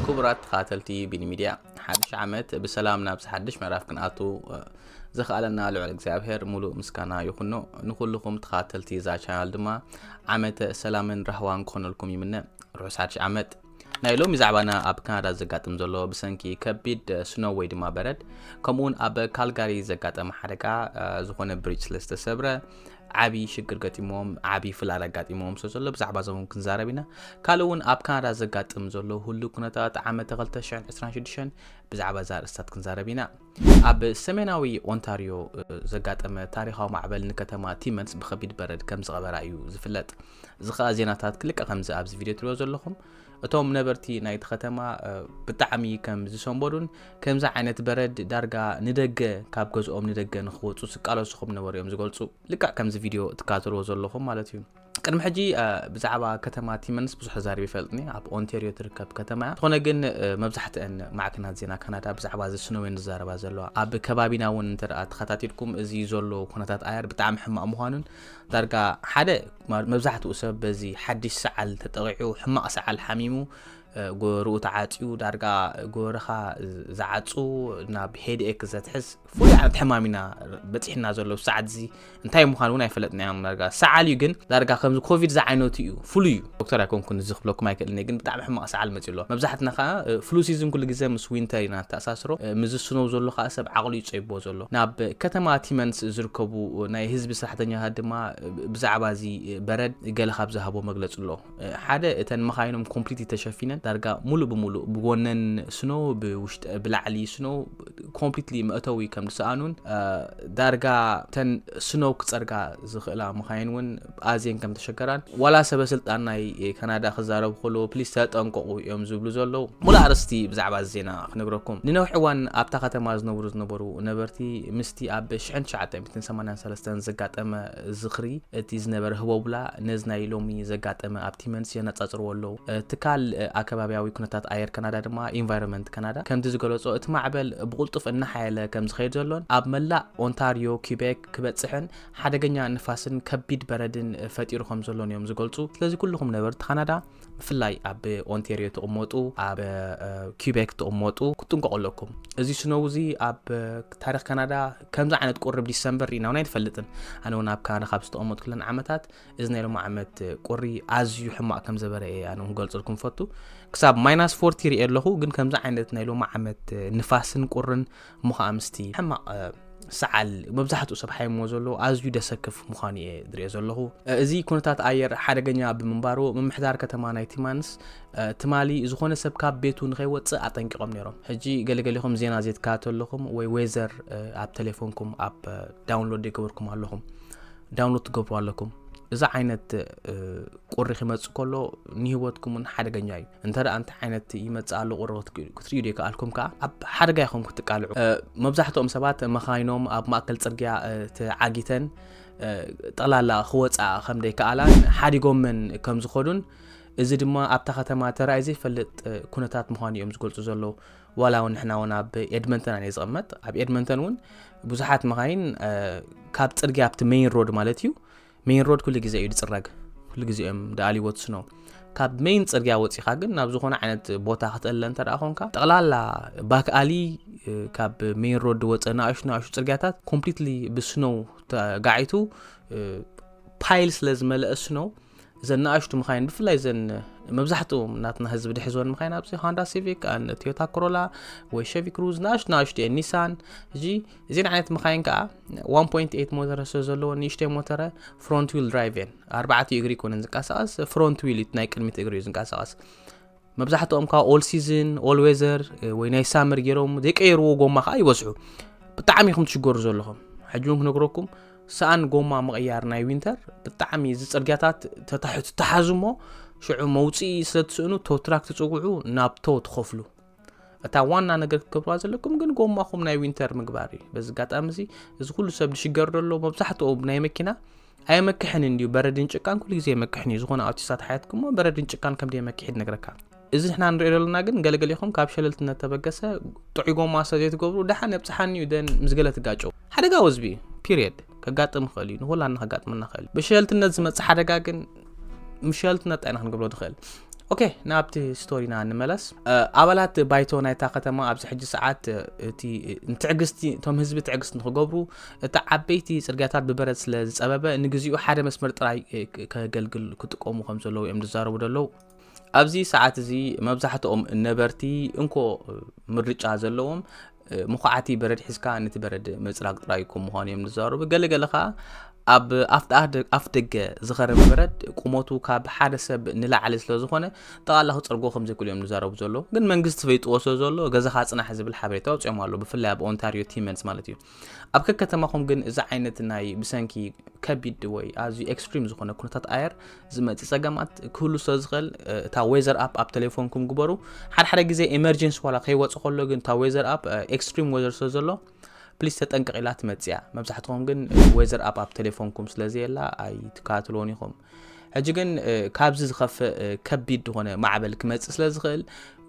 كبرات خاتلتي بالميديا حدش عمت بسلام نابس حدش معرف كناتو زخالنا لعل እግዚአብሔር ሙሉ ምስጋና ይሁን ንኹልኩም ተኻተልቲ ዛ ቻናል ድማ ዓመት ሰላምን ረህዋን ኮነልኩም ይምነ ሩሳች ዓመት ናይሎም ይዛዕባና ኣብ ካናዳ ዘጋጥም ዘሎ ብሰንኪ ከቢድ ስኖው ወይ ድማ በረድ ከምኡን ኣብ ካልጋሪ ዘጋጠመ ሓደጋ ዝኾነ ብሪጅ ስለስተሰብረ ዓቢ ሽግር ገጢሞም ዓቢ ፍላል ገጢሞም ዘሎ ብዛዕባ ዘውን ክንዛረቢና ካልውን ኣብ ካናዳ ዘጋጥም ዘሎ ሁሉ ኩነታት ዓመት 2026 ብዛዕባ ዛርእስታት ክንዛረቢና ኣብ ሰሜናዊ ኦንታሪዮ ዘጋጠመ ታሪኻዊ ማዕበል ንከተማ ቲመንስ ብኸቢድ በረድ ከም ዝቐበራ እዩ ዝፍለጥ ዝኻ ዜናታት ክልቀ ከምዚ ኣብዚ ቪድዮ ትሪኦ ዘለኹም እቶም ነበርቲ ናይቲ ከተማ ብጣዕሚ ከም ዝሰንበዱን ከምዛ ዓይነት በረድ ዳርጋ ንደገ ካብ ገዝኦም ንደገ ንኽወጹ ስቃለሱኹም ነበሩ እዮም ዝገልጹ ልክዕ ከምዚ ቪድዮ ትካተልዎ ዘለኹም ማለት እዩ ቅድሚ ሕጂ ብዛዕባ ከተማ ቲመንስ ብዙሕ ዛሪብ ይፈልጥኒ ኣብ ኦንታሪዮ ትርከብ ከተማ ትኾነ ግን መብዛሕትአን ማዕከናት ዜና ካናዳ ብዛዕባ ዝስነወን ዝዛረባ ዘለዋ ኣብ ከባቢና እውን እንተኣ ተኸታቲልኩም እዚ ዘሎ ኩነታት ኣየር ብጣዕሚ ሕማቕ ምዃኑን ዳርጋ ሓደ መብዛሕትኡ ሰብ በዚ ሓድሽ ሰዓል ተጠቂዑ ሕማቕ ሰዓል ሓሚሙ ጎሩ ተዓጽዩ ዳርጋ ጎረኻ ዝዓጹ ናብ ሄድኤክ ዘትሕስ ፍሉይ ዓይነት ሕማሚና በፂሕና ዘሎ ሰዓት እዚ እንታይ ምዃኑ እውን ኣይፈለጥና እዮም ዳርጋ ሰዓል ግን ዳርጋ ከምዚ ኮቪድ ዝዓይነቱ እዩ ፍሉይ እዩ ዶክተር ኣይኮንኩን ዝኽብለኩም ኣይክእልኒ ግን ብጣዕሚ ሕማቕ ሰዓል መፂሎ መብዛሕትና ኸ ፍሉ ሲዝን ኩሉ ግዜ ምስ ዊንተር ኢና ተኣሳስሮ ምዝስነው ዘሎ ኸ ሰብ ዓቕሉ ይፅይቦ ዘሎ ናብ ከተማ ቲመንስ ዝርከቡ ናይ ህዝቢ ሰራሕተኛታት ድማ ብዛዕባ እዚ በረድ ገለ ካብ ዝሃቦ መግለጽ ኣሎ ሓደ እተን መኻይኖም ኮምፕሊት ተሸፊነን ዳርጋ ሙሉ በሙሉ ብጎነን ስኖ ብውሽጥ ብላዕሊ ስኖ ኮምፕሊትሊ መእተዊ ከም ዝሰኣኑን ዳርጋ ተን ስኖ ክጸርጋ ዝኽእላ መኻይን እውን ኣዝየን ከም ተሸገራን ዋላ ሰበስልጣን ናይ ካናዳ ክዛረቡ ከሎ ፕሊስ ተጠንቀቁ እዮም ዝብሉ ዘለው ሙሉ ኣርስቲ ብዛዕባ ዜና ክነግረኩም ንነዊሕ እዋን ኣብታ ከተማ ዝነበሩ ነበርቲ ምስቲ ኣብ 1983 ዘጋጠመ ዝኽሪ እቲ ዝነበረ ህወብላ ነዝናይ ሎሚ ዘጋጠመ ኣብ ቲመንስ የነጻጽርዎ ኣለው ትካል አካባቢያዊ ኩነታት ኣየር ካናዳ ድማ ኢንቫይሮንመንት ካናዳ ከምዚ ዝገለጾ እቲ ማዕበል ብቁልጡፍ እናሓየለ ከም ዝኸይድ ዘሎን ኣብ መላእ ኦንታሪዮ ኪቤክ ክበጽሕን ሓደገኛ ንፋስን ከቢድ በረድን ፈጢሩ ከም ዘሎን እዮም ዝገልጹ ስለዚ ኩልኩም ነበርቲ ካናዳ ብፍላይ ኣብ ኦንታሪዮ ተቐመጡ ኣብ ኪቤክ ተቐመጡ ክትንቀቐለኩም እዚ ስኖውዚ ኣብ ታሪኽ ካናዳ ከምዚ ዓይነት ቁርብ ዲሰምበር ኢና ናይ ተፈልጥን ኣነ እውን ኣብ ካናዳ ካብ ዝተቐመጡ ክለን ዓመታት እዚ ናይ ሎማ ዓመት ቁሪ ኣዝዩ ሕማቕ ከም ዝበረአ ኣነ ክገልጽልኩም ፈቱ ክሳብ -40 ሪኤ ኣለኹ ግን ከምዛ ዓይነት ናይ ሎማ ዓመት ንፋስን ቁርን ሙኻምስቲ ሕማቕ ሰዓል መብዛሕትኡ ሰብ ሓይሞ ዘሎ ኣዝዩ ደሰክፍ ምዃኑ እየ ድሪኦ ዘለኹ እዚ ኩነታት ኣየር ሓደገኛ ብምንባሩ ምምሕዳር ከተማ ናይ ቲማንስ ትማሊ ዝኾነ ሰብ ካብ ቤቱ ንኸይወፅእ ኣጠንቂቖም ነይሮም ሕጂ ገለገለኹም ዜና ዘትካተለኹም ወይ ዌዘር ኣብ ቴሌፎንኩም ኣብ ዳውንሎድ ይገብርኩም ኣለኹም ዳውንሎድ ትገብሩ ኣለኩም እዛ ዓይነት ቁሪ ክመጽእ ከሎ ንህይወትኩምን ሓደገኛ እዩ እንተዳ አንተ ዓይነት ይመጽእ ኣሎ ቁርበት ክትሪዩ ደይከኣልኩም ከ ኣብ ሓደጋ ይኹም ክትቃልዑ መብዛሕትኦም ሰባት መኻይኖም ኣብ ማእከል ጽርግያ ተዓጊተን ጠላላ ክወጻ ከም ደይከኣላን ሓዲጎምን ከም ዝኸዱን እዚ ድማ ኣብታ ከተማ ተራእይ ዘይፈልጥ ኩነታት ምዃኑ እዮም ዝገልጹ ዘለዉ ዋላ እውን ንሕና እውን ኣብ ኤድመንተን ኣነ ዝቕመጥ ኣብ ኤድመንተን እውን ብዙሓት መኻይን ካብ ጽርግያ ኣብቲ ሜይን ሮድ ማለት እዩ ሜይን ሮድ ኩሉ ግዜ እዩ ዝጽረግ ኩሉ ግዜ እዮም ዳኣሊዎት ስኖ ካብ ሜይን ጽርግያ ወፂኻ ግን ናብ ዝኾነ ዓይነት ቦታ ክትእለ እንተደኣ ኮንካ ጠቕላላ ባክኣሊ ካብ ሜይን ሮድ ወፀ ናእሽቱ ጽርግያታት ኮምፕሊትሊ ብስኖ ተጋዒቱ ፓይል ስለዝመልአ ስኖ ዘን ናእሽቱ መኻይን ብፍላይ ዘን መብዛሕትኡ ናትና ህዝቢ ድሕዝወን መኻይን ኣብዚ ሆንዳ ሲቪክ ቶዮታ ኮሮላ ወይ ሼቪ ክሩዝ ናእሽቱ ኒሳን እዚ እዚን ዓይነት መኻይን ከዓ 1.8 ሞተር ዘለዎ ንእሽተይ ሞተር ፍሮንት ዊል ድራይቭን 4 እግሪ ኮነን ዝንቀሳቐስ ፍሮንት ዊል ናይ ቅድሚት እግሪ ዝንቀሳቐስ መብዛሕትኦም ከዓ ኦል ሲዝን ኦል ዌዘር ወይ ናይ ሳመር ጌሮም ዘይቀይርዎ ጎማ ከዓ ይወስሑ ብጣዕሚ ኢኹም ትሽገሩ ዘለኹም ሕጂውን ክነግረኩም ሰኣን ጎማ መቕያር ናይ ዊንተር ብጣዕሚ ዝጽርግያታት ተታሕቱ ተሓዝሞ ሽዑ መውጽኢ ስለትስእኑ ቶትራክ ትጽጉዑ ናብ ቶ ትኸፍሉ እታ ዋና ነገር ክትገብሩ ዘለኩም ግን ጎማኹም ናይ ዊንተር ምግባር እዩ በዚ ጋጣም እዚ ኩሉ ሰብ ዝሽገር ዘሎ መብዛሕትኡ ናይ መኪና ኣይመክሕን እንዲዩ በረድን ጭቃን ኩሉ ግዜ መክሕን እዩ ዝኾነ ኣውቲሳት ሓያትኩም በረድን ጭቃን ከም ደይ መክሕድ ነገርካ እዚ ንሕና ንሪኦ ዘለና ግን ገለገለኹም ካብ ሸለልትነት ተበገሰ ጥዑይ ጎማ ሰዘይት ገብሩ ደሓን ኣብጽሓኒ ደን ምስገለ ትጋጨው ሓደጋ ወዝቢ ፒሪየድ ከጋጥም خالي نقول عن خجات من خالي بشلت الناس ما تصحى رجاجن مشلت نت أنا هنقبله دخل اوكي نابتي ستورينا نملس ابلات بايتو نايتا ختما ابز حج ساعات تي نتعقستي توم حزب تعقست نخغبرو تا عبيتي صرغاتات ببرد سلا زصببه نغزيو حدا مسمر طراي كغلغل كتقومو خمزلو يم دزاربو دلو ابزي ساعات زي مبزحتهم نبرتي انكو مرጫ زلوهم مخعتي برد حسكا نتي برد مصراق طرايكم مخون يم دزاربو غلغلخا اب افتق زخرب برد قومتو كاب حدا سب نلعل سلا زخونه طالله صرغو خمزي كل يوم نزاربو زلو ግን መንግስት ፈይጥወሶ ዘሎ ገዛኻ ጽናሕ ዝብል ሓበሬታ ወጽኦም ኣሎ ብፍላይ ኣብ ኦንታሪዮ ቲመንስ ማለት እዩ ኣብ ከተማኹም ግን እዚ ዓይነት ናይ ብሰንኪ ከቢድ ወይ ኣዚ ኤክስትሪም ዝኾነ ኩነታት ኣየር ዝመጽ ጸገማት ክህሉ ዝኽእል እታ ዌዘር ኣፕ ኣብ ቴሌፎንኩም ግበሩ ሓደ ግዜ ኤመርጀንሲ ዋላ ከይወጽ ከሎ ግን ታ ዌዘር ኣፕ ኤክስትሪም ዌዘር ዘሎ ፕሊስ ተጠንቀቅ ኢላ ትመጽያ መብዛሕትኩም ግን ዌዘር ኣፕ ኣብ ቴሌፎንኩም ስለዚህ ላ ኣይ ትካትሎን ይኹም ሕጂ ግን ካብዚ ዝኸፍ ከቢድ ሆነ ማዕበል ክመጽ ስለዝኽእል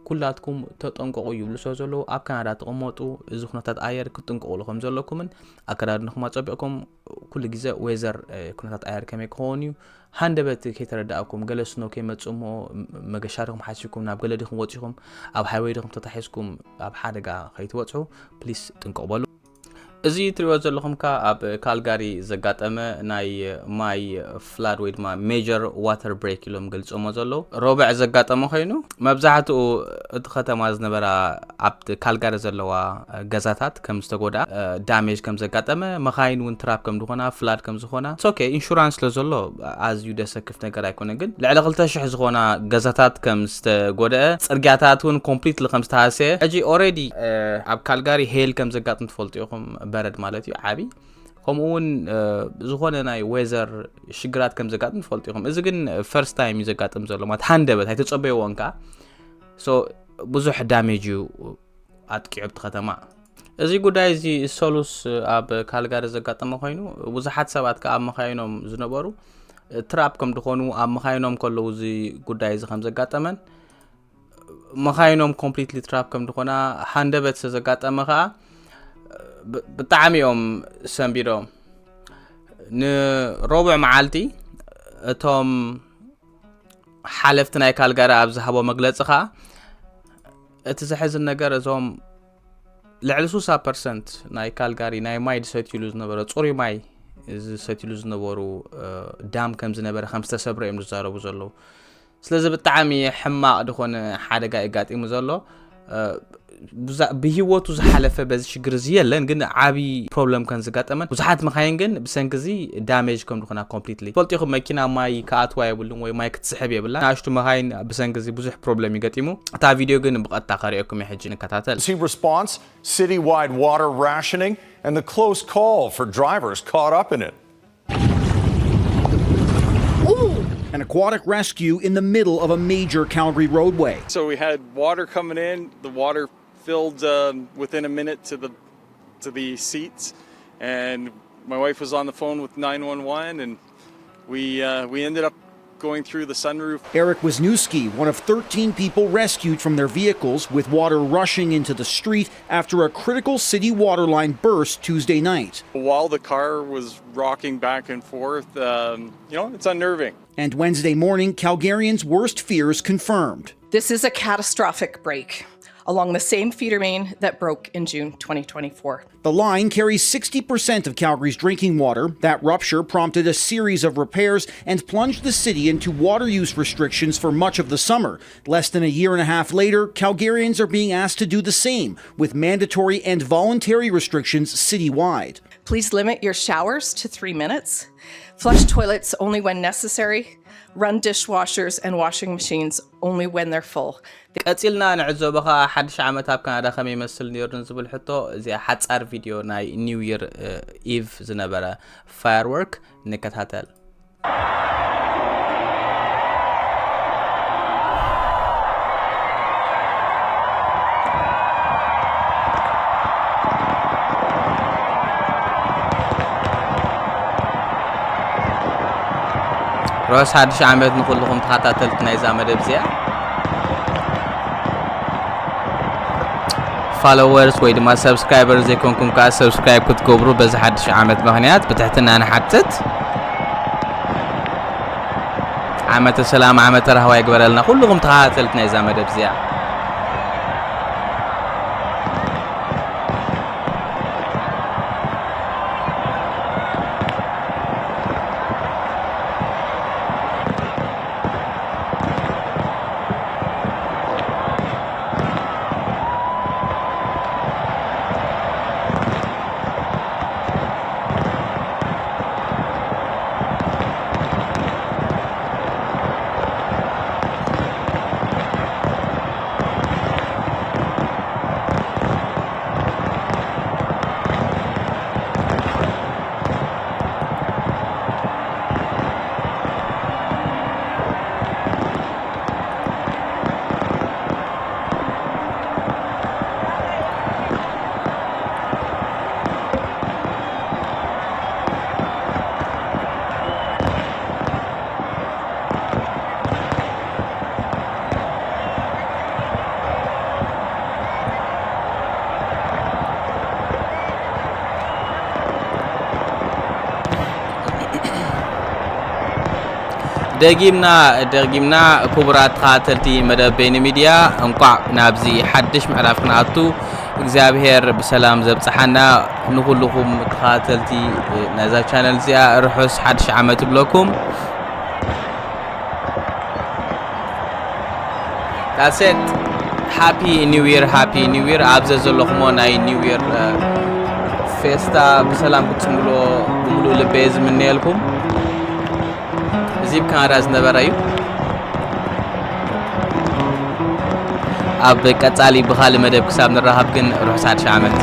ኩላትኩም ተጠንቀቁ ይብሉ ዘሎ ኣብ ካናዳ ተቀመጡ እዚ ኩነታት ኣየር ክትጠንቀቁ ከም ዘለኩምን ኣከራድንኩም ኣጸቢቕኩም ኩሉ ግዜ ዌዘር ኩነታት ኣየር ከመይ ክሆኑ ሃንደበት ከይተረዳእኩም ገለስኖ ከይመጽሞ መገሻርኩም ሓሲብኩም ናብ ገለዲኩም ወጪኩም ኣብ ሃይዌይድኩም ተታሒስኩም ኣብ ሓደጋ ከይትወጽሑ ፕሊስ ጥንቀቁ በሉ እዚ ትሪኦ ዘለኹም ኣብ ካልጋሪ ዘጋጠመ ናይ ማይ ፍላድ ወይ ድማ ሜጀር ዋተር ብሬክ ኢሎም ገልጾሞ ዘሎ ሮብዕ ዘጋጠመ ኮይኑ መብዛሕትኡ እቲ ከተማ ዝነበራ ኣብ ካልጋሪ ዘለዋ ገዛታት ከም ዝተጎዳ ዳሜጅ ከም ዘጋጠመ መኻይን ውን ትራፕ ከም ዝኾና ፍላድ ከም ዝኾና ኦኬ ኢንሹራንስ ስለዘሎ ኣዝዩ ደሰክፍ ነገር ኣይኮነን ግን ልዕሊ 2000 ዝኾና ገዛታት ከም ዝተጎዳ ጽርግያታት ውን ኮምፕሊትሊ ከም ዝተሃሰየ ሕጂ ኦሬዲ ኣብ ካልጋሪ ሄል ከም ዘጋጥም ትፈልጡ ኢኹም برد مالتي عابي كمون زخونه ناي ويزر شجرات كم زقاتن فولتيهم اذا كن فيرست تايم يزقاتم زلو ما تحندبت هي تصبيونكا سو بزح داميجو اتقعبت ختما እዚ ጉዳይ እዚ ሶሉስ ኣብ ካልጋሪ ዘጋጠመ ኮይኑ ብዙሓት ሰባት ከኣብ መኻይኖም ዝነበሩ ትራፕ ከም ድኾኑ ኣብ መኻይኖም ከለው እዚ ጉዳይ እዚ ከም ዘጋጠመን መኻይኖም ኮምፕሊትሊ ትራፕ ከም ድኾና ሃንደበት ዘጋጠመ ኸኣ ብጣዕሚኦም ሰንቢዶም ንሮብዕ መዓልቲ እቶም ሓለፍቲ ናይ ካልጋሪ ኣብ ዝሃቦ መግለፂ ኸኣ እቲ ዝሕዝን ነገር እዞም ልዕሊ 60% ናይ ካልጋሪ ናይ ማይ ሰትይሉ ዝነበረ ጽሩይ ማይ ሰትይሉ ዝነበሩ ዳም ከም ዝነበረ ከም ዝተሰብረ እዮም ዝዛረቡ ዘለዉ ስለዚ ብጣዕሚ ሕማቕ ድኾነ ሓደጋ ይጋጢሙ ዘሎ ብህይወቱ ዝሓለፈ በዚ ሽግር እዚ የለን ግን ዓቢ ፕሮብለም ከም ዝጋጠመን ብዙሓት መኻይን ግን ብሰንኪ እዚ ዳሜጅ ከም ድኾና ኮምፕሊትሊ ፈልጢኹም መኪና ማይ ከኣትዋ የብሉን ወይ ማይ ክትስሕብ የብላ ናሽቱ መኻይን ብሰንኪ እዚ ብዙሕ ፕሮብለም ይገጢሙ እታ ቪድዮ ግን ብቐጥታ ከሪአኩም ሕጂ ንከታተል response citywide water rationing and the close call for drivers caught up in it. An aquatic rescue in the middle of a major Calgary roadway. So we had water coming in, the water filled within a minute to the seats, and my wife was on the phone with 911, and we ended up going through the sunroof. Eric Wisniewski, one of 13 people rescued from their vehicles with water rushing into the street after a critical city water line burst Tuesday night. While the car was rocking back and forth, it's unnerving. And Wednesday morning, Calgarians' worst fears confirmed. This is a catastrophic break along the same feeder main that broke in June 2024. The line carries 60% of Calgary's drinking water. That rupture prompted a series of repairs and plunged the city into water use restrictions for much of the summer. Less than a year and a half later, Calgarians are being asked to do the same, with mandatory and voluntary restrictions citywide. Please limit your showers to 3 minutes. Flush toilets only when necessary. Run dishwashers and washing machines only when they're full. ቀፂልና ንዕዘቦ ኸ ሓድሽ ዓመት ኣብ ካናዳ ከመይ ይመስል ነይሩ ዝብል ሕቶ እዚኣ ሓፃር ቪድዮ ናይ ኒው ይር ኢቭ ዝነበረ ፋየርወርክ ንከታተል ራስ ሓድሽ ዓመት ንኹልኩም ተኸታተልቲ ናይ ዛመደብ እዚኣ followers ወይ ድማ subscribers ዘይኮንኩም ካ subscribe ክትገብሩ በዚ ሓድሽ ዓመት ምኽንያት ብትሕትና ንሓትት ዓመተ ሰላም ዓመተ ረህዋ ይግበረልና ኩልኩም ተኸታተልትና ይዛ መደብ እዚኣ دقيمنا كبرات خاتلتي مدب بين ميديا انقع نابزي حدش معرف كناتو እግዚአብሔር بسلام زبصحنا نخلكم تخاتلتي نازا channel زيا رحس حدش عمت بلكم that's it happy new year ابز زلخمو ناي new year فيستا بسلام بتملو لبيز مني لكم زيب كان راز نبرايو اب قصالي بخال مدب كساب نرهب كن روح ساعه شامت